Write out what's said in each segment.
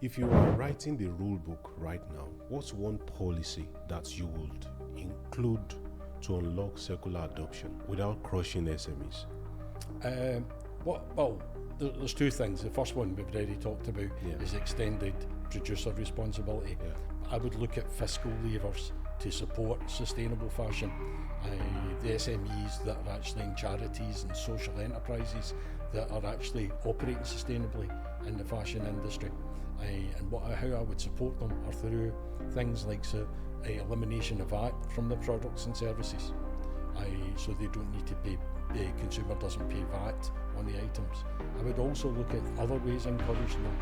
If you are writing the rule book right now, what's one policy that you would include to unlock circular adoption without crushing SMEs? There's two things. The first one we've already talked about is extended producer responsibility. I would look at fiscal levers to support sustainable fashion. The SMEs that are actually in charities and social enterprises that are actually operating sustainably in the fashion industry. How I would support them are through things like elimination of VAT from the products and services. So they don't need to pay, the consumer doesn't pay VAT on the items. I would also look at other ways of encouraging them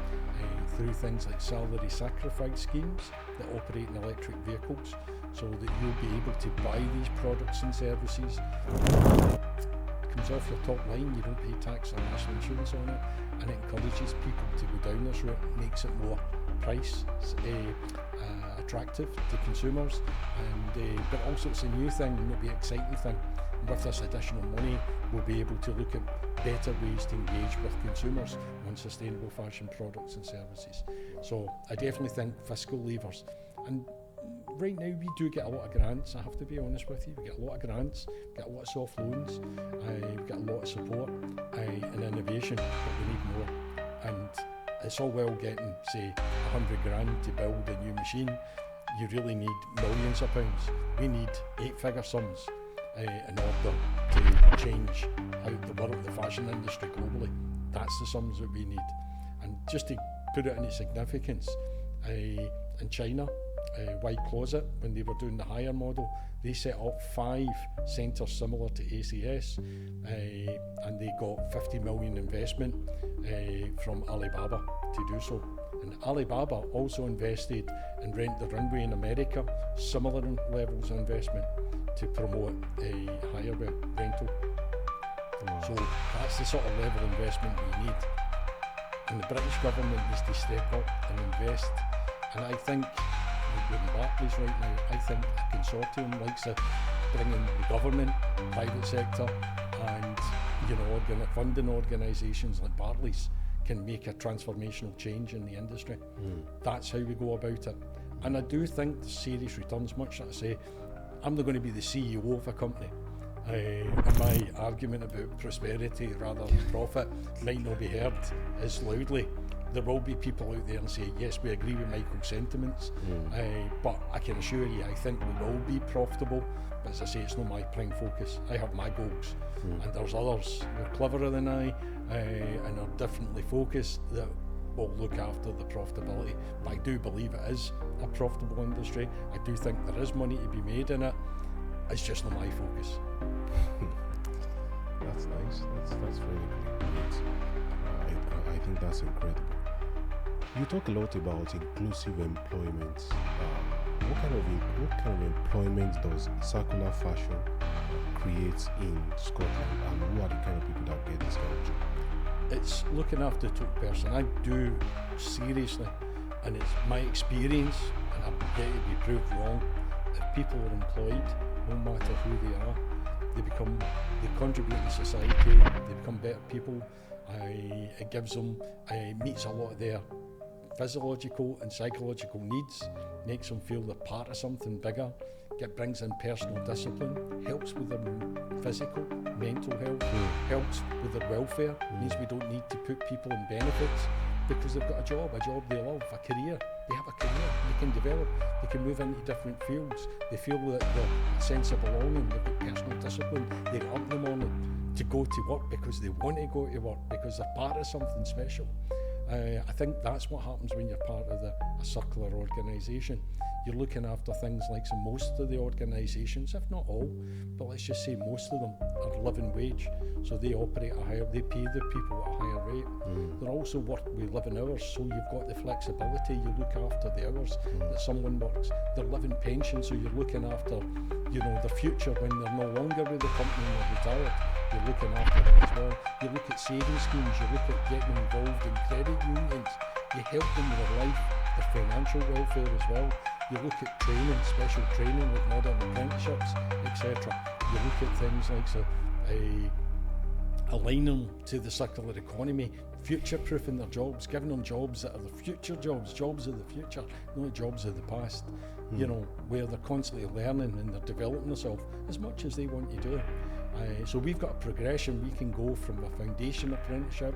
through things like salary sacrifice schemes that operate in electric vehicles, so that you'll be able to buy these products and services. It comes off your top line, you don't pay tax or national insurance on it, and it encourages people to go down this route, makes it more price attractive to consumers, but also it's a new thing, it'll be an exciting thing. And with this additional money, we'll be able to look at better ways to engage with consumers on sustainable fashion products and services. So I definitely think fiscal levers. And right now we do get a lot of grants, I have to be honest with you. We get a lot of grants, we get a lot of soft loans, we get a lot of support and innovation, but we need more. And it's all well getting, say, 100 grand to build a new machine. You really need millions of pounds. We need 8-figure sums in order to change how the fashion industry globally. That's the sums that we need. And just to put it into significance, in China, White Closet, when they were doing the hire model, they set up 5 centres similar to ACS, and they got 50 million investment from Alibaba to do so. And Alibaba also invested in Rent the Runway in America, similar levels of investment to promote a hire rental. So that's the sort of level of investment we need. And the British government needs to step up and invest. And I think, with Barclays right now, I think a consortium likes bringing the government, private sector, and funding organisations like Barclays can make a transformational change in the industry. That's how we go about it. And I do think the serious returns, much like I say, I'm not going to be the CEO of a company. And my argument about prosperity rather than profit might not be heard as loudly. There will be people out there and say, yes, we agree with Michael's sentiments, but I can assure you, I think we will be profitable. But as I say, it's not my prime focus. I have my goals, and there's others who are cleverer than I and are differently focused that will look after the profitability. But I do believe it is a profitable industry. I do think there is money to be made in it. It's just not my focus. That's nice. That's really great. I think that's incredible. You talk a lot about inclusive employment. What kind of employment does circular fashion create in Scotland, and who are the kind of people that get this kind of job? It's looking after the total person. I do seriously, and it's my experience, and I'm yet to be proved wrong. If people are employed, no matter who they are, they contribute to society, they become better people. It gives them, meets a lot of their physiological and psychological needs, makes them feel they're part of something bigger, brings in personal discipline, helps with their physical, mental health, helps with their welfare, means we don't need to put people in benefits because they've got a job they love, a career. They have a career, they can develop, they can move into different fields, they feel that they're a sense of belonging, they've got personal discipline, they get up in the morning to go to work because they want to go to work, because they're part of something special. I think that's what happens when you're part of a circular organisation. You're looking after things like most of the organisations, if not all, but let's just say most of them are living wage, so they operate they pay the people at a higher rate. They're also work with living hours, so you've got the flexibility, you look after the hours that someone works. They're living pension, so you're looking after the future when they're no longer with the company and they're retired. You're looking after that as well. You look at saving schemes, you look at getting involved in credit unions, you help them with their life, their financial welfare as well. You look at training, special training like modern apprenticeships, etc. You look at things like align them to the circular economy, future-proofing their jobs, giving them jobs that are the future jobs of the future, not jobs of the past, you know, where they're constantly learning and they're developing themselves as much as they want to do. So we've got a progression. We can go from a foundation apprenticeship,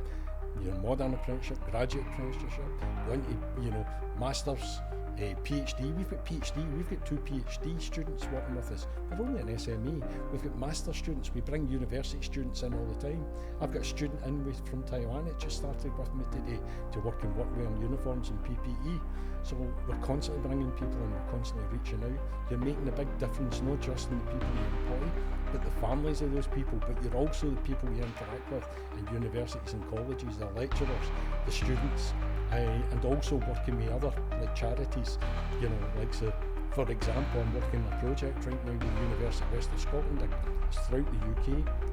your modern apprenticeship, graduate apprenticeship, go into, you know, masters, PhD. We've got two PhD students working with us. We're only an SME. We've got master students. We bring university students in all the time. I've got a student in from Taiwan that just started with me today to work in workwear and uniforms and PPE. So we're constantly bringing people in, we're constantly reaching out. You're making a big difference, not just in the people you employ, but the families of those people, but you're also the people you interact with in universities and colleges, the lecturers, the students, and also working with other like charities, you know, like so, for example, I'm working on a project right now with the University of Western Scotland. It's throughout the UK,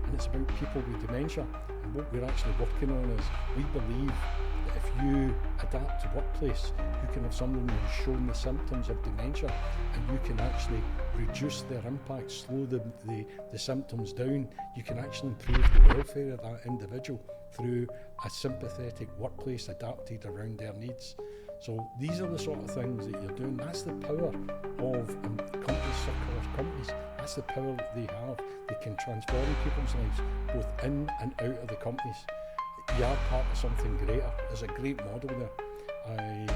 and it's about people with dementia. And what we're actually working on is we believe that if you adapt to workplace, you can have someone who's shown the symptoms of dementia, and you can actually reduce their impact, slow the symptoms down. You can actually improve the welfare of that individual through a sympathetic workplace adapted around their needs. So these are the sort of things that you're doing. That's the power of companies, circular companies. That's the power that they have. They can transform people's lives both in and out of the companies. You are part of something greater. There's a great model there.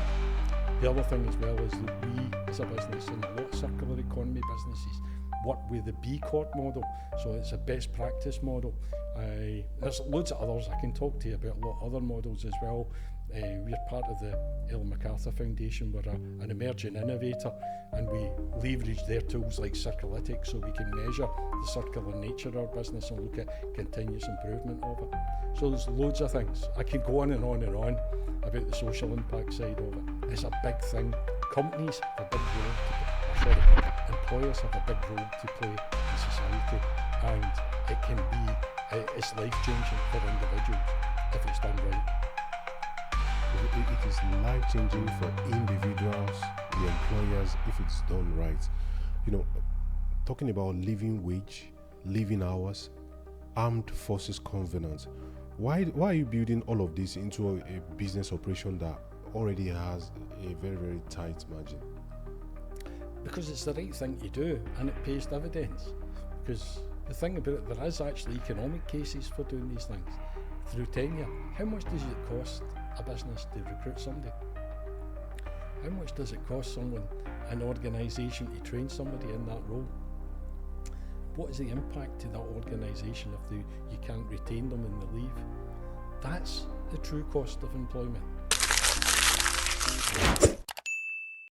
The other thing as well is that we as a business, and a lot of circular economy businesses, work with the B Corp model, so it's a best practice model. There's loads of others. I can talk to you about a lot of other models as well. We're part of the Ellen MacArthur Foundation. We're an emerging innovator, and we leverage their tools like Circulytics so we can measure the circular nature of our business and look at continuous improvement of it. So there's loads of things. I can go on and on and on about the social impact side of it. It's a big thing. Companies have a big role employers have a big role to play in society, and it can be, it's life-changing for individuals if it's done right. It is life-changing for individuals, the employers, if it's done right. You know, talking about living wage, living hours, armed forces covenant. Why are you building all of this into a business operation that already has a very, very tight margin? Because it's the right thing to do, and it pays dividends. Because the thing about it, there is actually economic cases for doing these things through tenure. How much does it cost a business to recruit somebody? How much does it cost someone, an organisation, to train somebody in that role? What is the impact to that organisation if you can't retain them and they leave? That's the true cost of employment.